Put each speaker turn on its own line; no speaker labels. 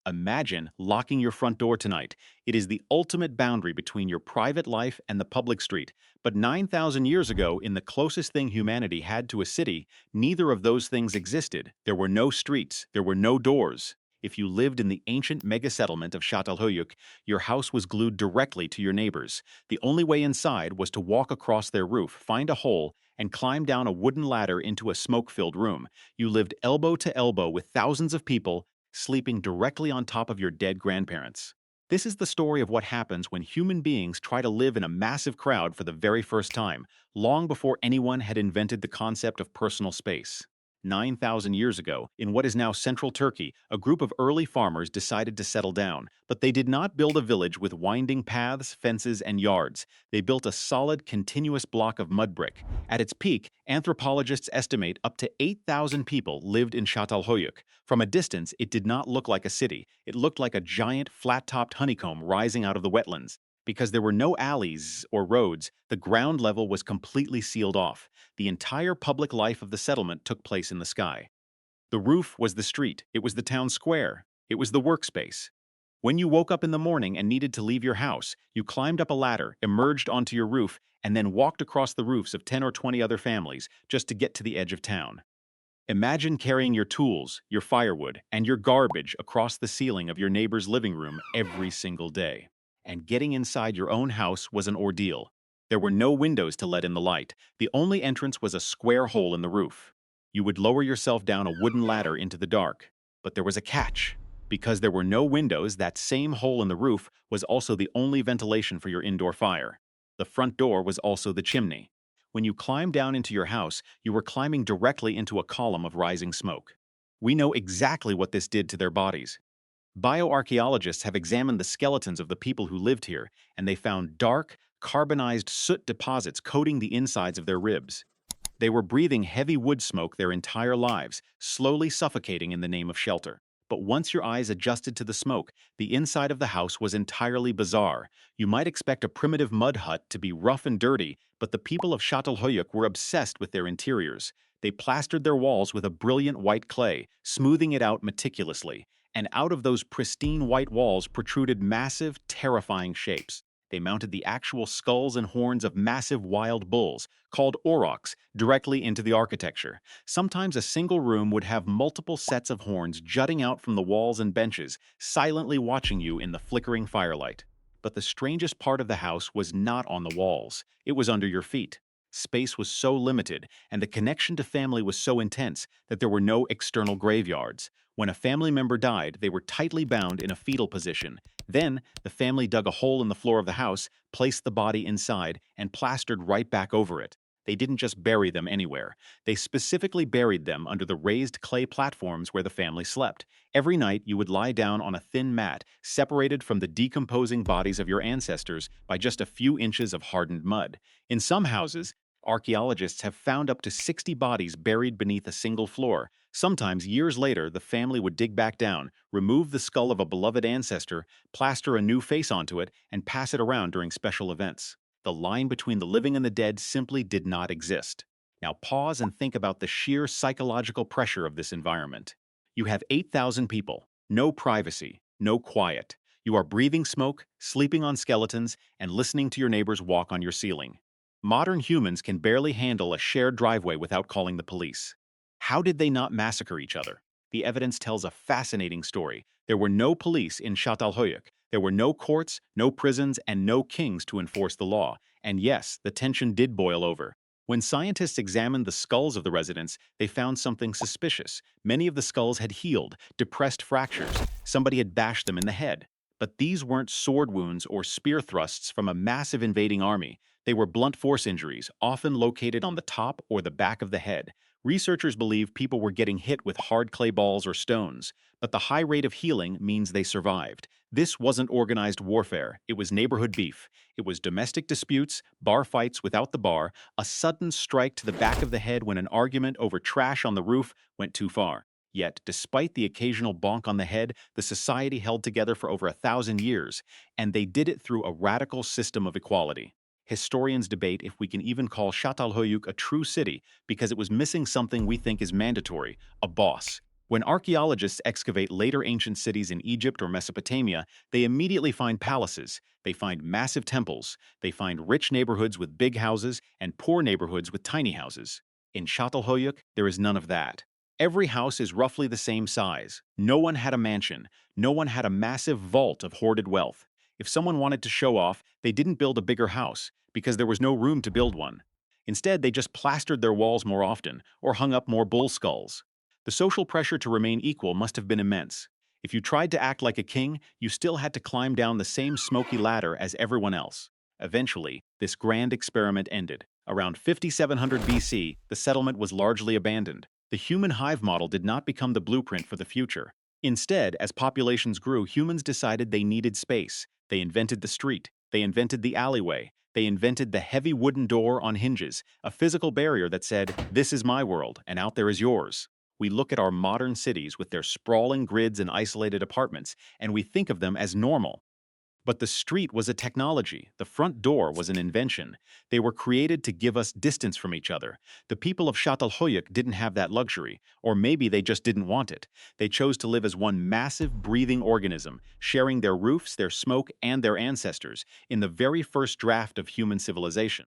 Imagine locking your front door tonight. It is the ultimate boundary between your private life and the public street. But 9,000 years ago, in the closest thing humanity had to a city, neither of those things existed. There were no streets, there were no doors. If you lived in the ancient mega-settlement of Çatalhöyük, your house was glued directly to your neighbors. The only way inside was to walk across their roof, find a hole, and climb down a wooden ladder into a smoke-filled room. You lived elbow to elbow with thousands of people, sleeping directly on top of your dead grandparents. This is the story of what happens when human beings try to live in a massive crowd for the very first time, long before anyone had invented the concept of personal space. 9,000 years ago, in what is now central Turkey, a group of early farmers decided to settle down, but they did not build a village with winding paths, fences, and yards. They built a solid, continuous block of mud brick. At its peak, anthropologists estimate up to 8,000 people lived in Çatalhöyük. From a distance, it did not look like a city. It looked like a giant, flat-topped honeycomb rising out of the wetlands. Because there were no alleys or roads, the ground level was completely sealed off. The entire public life of the settlement took place in the sky. The roof was the street, it was the town square, it was the workspace. When you woke up in the morning and needed to leave your house, you climbed up a ladder, emerged onto your roof, and then walked across the roofs of 10 or 20 other families just to get to the edge of town. Imagine carrying your tools, your firewood, and your garbage across the ceiling of your neighbor's living room every single day. And getting inside your own house was an ordeal. There were no windows to let in the light. The only entrance was a square hole in the roof. You would lower yourself down a wooden ladder into the dark. But there was a catch. Because there were no windows, that same hole in the roof was also the only ventilation for your indoor fire. The front door was also the chimney. When you climbed down into your house, you were climbing directly into a column of rising smoke. We know exactly what this did to their bodies. Bioarchaeologists have examined the skeletons of the people who lived here, and they found dark, carbonized soot deposits coating the insides of their ribs. They were breathing heavy wood smoke their entire lives, slowly suffocating in the name of shelter. But once your eyes adjusted to the smoke, the inside of the house was entirely bizarre. You might expect a primitive mud hut to be rough and dirty, but the people of Çatalhöyük were obsessed with their interiors. They plastered their walls with a brilliant white clay, smoothing it out meticulously. And out of those pristine white walls protruded massive, terrifying shapes. They mounted the actual skulls and horns of massive wild bulls, called aurochs, directly into the architecture. Sometimes a single room would have multiple sets of horns jutting out from the walls and benches, silently watching you in the flickering firelight. But the strangest part of the house was not on the walls. It was under your feet. Space was so limited, and the connection to family was so intense that there were no external graveyards. When a family member died, they were tightly bound in a fetal position. Then, the family dug a hole in the floor of the house, placed the body inside, and plastered right back over it. They didn't just bury them anywhere. They specifically buried them under the raised clay platforms where the family slept. Every night, you would lie down on a thin mat, separated from the decomposing bodies of your ancestors by just a few inches of hardened mud. In some houses, archaeologists have found up to 60 bodies buried beneath a single floor. Sometimes, years later, the family would dig back down, remove the skull of a beloved ancestor, plaster a new face onto it, and pass it around during special events. The line between the living and the dead simply did not exist. Now pause and think about the sheer psychological pressure of this environment. You have 8,000 people, no privacy, no quiet. You are breathing smoke, sleeping on skeletons, and listening to your neighbors walk on your ceiling. Modern humans can barely handle a shared driveway without calling the police. How did they not massacre each other? The evidence tells a fascinating story. There were no police in Çatalhöyük. There were no courts, no prisons, and no kings to enforce the law. And yes, the tension did boil over. When scientists examined the skulls of the residents, they found something suspicious. Many of the skulls had healed, depressed fractures. Somebody had bashed them in the head. But these weren't sword wounds or spear thrusts from a massive invading army. They were blunt force injuries, often located on the top or the back of the head. Researchers believe people were getting hit with hard clay balls or stones, but the high rate of healing means they survived. This wasn't organized warfare, it was neighborhood beef. It was domestic disputes, bar fights without the bar, a sudden strike to the back of the head when an argument over trash on the roof went too far. Yet, despite the occasional bonk on the head, the society held together for over 1,000 years, and they did it through a radical system of equality. Historians debate if we can even call Çatalhöyük a true city because it was missing something we think is mandatory, a boss. When archaeologists excavate later ancient cities in Egypt or Mesopotamia, they immediately find palaces, they find massive temples, they find rich neighborhoods with big houses and poor neighborhoods with tiny houses. In Çatalhöyük, there is none of that. Every house is roughly the same size. No one had a mansion. No one had a massive vault of hoarded wealth. If someone wanted to show off, they didn't build a bigger house because there was no room to build one. Instead, they just plastered their walls more often or hung up more bull skulls. The social pressure to remain equal must have been immense. If you tried to act like a king, you still had to climb down the same smoky ladder as everyone else. Eventually, this grand experiment ended. Around 5700 BC, the settlement was largely abandoned. The human hive model did not become the blueprint for the future. Instead, as populations grew, humans decided they needed space. They invented the street. They invented the alleyway. They invented the heavy wooden door on hinges, a physical barrier that said, "This is my world, and out there is yours." We look at our modern cities with their sprawling grids and isolated apartments, and we think of them as normal. But the street was a technology. The front door was an invention. They were created to give us distance from each other. The people of Çatalhöyük didn't have that luxury, or maybe they just didn't want it. They chose to live as one massive, breathing organism, sharing their roofs, their smoke, and their ancestors in the very first draft of human civilization.